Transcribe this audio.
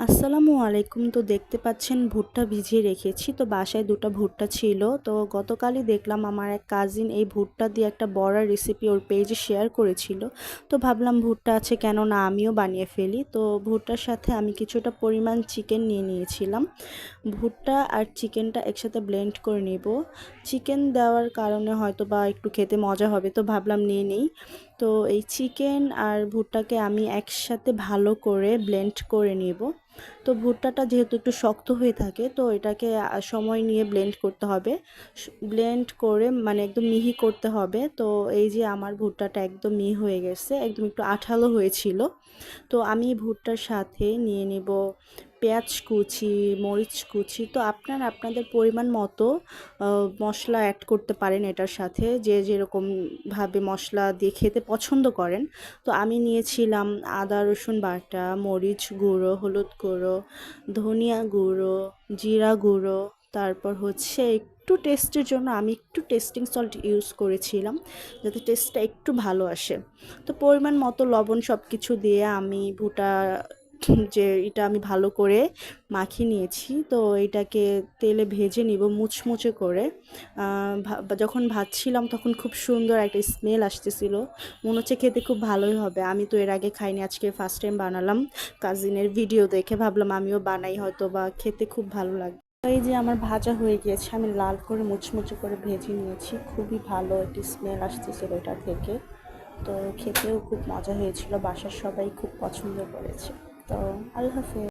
আসসালামু আলাইকুম। তো দেখতে পাচ্ছেন ভুট্টা ভিজিয়ে রেখেছি। তো বাসায় ২ টা ভুট্টা ছিল। তো গতকালই দেখলাম আমার এক কাজিন এই ভুট্টা দিয়ে একটা বড়ার রেসিপি ওর পেজে শেয়ার করেছিল। তো ভাবলাম ভুট্টা আছে, কেন না আমিও বানিয়ে ফেলি। তো ভুট্টার সাথে আমি কিছুটা পরিমাণ চিকেন নিয়ে নিয়েছিলাম। ভুট্টা আর চিকেনটা একসাথে ব্লেন্ড করে নেব। চিকেন দেওয়ার কারণে হয়তো বা একটু খেতে মজা হবে, তো ভাবলাম নিয়ে নিই। তো এই চিকেন আর ভুট্টাকে আমি একসাথে ভালো করে ব্লেন্ড করে নেব। তো ভুট্টাটা যেহেতু একটু শক্ত হয়ে থাকে, তো এটাকে সময় নিয়ে ব্লেন্ড করতে হবে। ব্লেন্ড করে মানে একদম মিহি করতে হবে। তো এই যে আমার ভুট্টাটা একদম মিহি হয়ে গেছে, একদম একটু আঠালো হয়েছিল। তো আমি ভুট্টার সাথে নিয়ে নেব পেঁয়াজ কুচি, মরিচ কুচি। তো আপনারা আপনাদের পরিমাণ মতো মশলা অ্যাড করতে পারেন এটার সাথে, যে যেরকমভাবে মশলা দিয়ে খেতে পছন্দ করেন। তো আমি নিয়েছিলাম আদা রসুন বাটা, মরিচ গুঁড়ো, হলুদ গুঁড়ো, ধনিয়া গুঁড়ো, জিরা গুঁড়ো, তারপর হচ্ছে একটু টেস্টের জন্য আমি একটু টেস্টিং সল্ট ইউজ করেছিলাম, যাতে টেস্টটা একটু ভালো আসে। তো পরিমাণ মতো লবণ সব কিছু দিয়ে আমি যে এটা আমি ভালো করে মাখিয়ে নিয়েছি। তো এটাকে তেলে ভেজে নিব মুচমুচে করে। যখন ভাজছিলাম তখন খুব সুন্দর একটা স্মেল আসতেছিল, মনে হচ্ছে খেতে খুব ভালোই হবে। আমি তো এর আগে খাইনি, আজকে ফার্স্ট টাইম বানালাম। কাজিনের ভিডিও দেখে ভাবলাম আমিও বানাই, হয়তো বা খেতে খুব ভালো লাগবে। এই যে আমার ভাজা হয়ে গিয়েছে, আমি লাল করে মুচমুচে করে ভেজে নিয়েছি। খুবই ভালো একটি স্মেল আসতেছিল এটা থেকে। তো খেতেও খুব মজা হয়েছিল, বাসার সবাই খুব পছন্দ করেছে। তো আল্লাহ হাফেজ।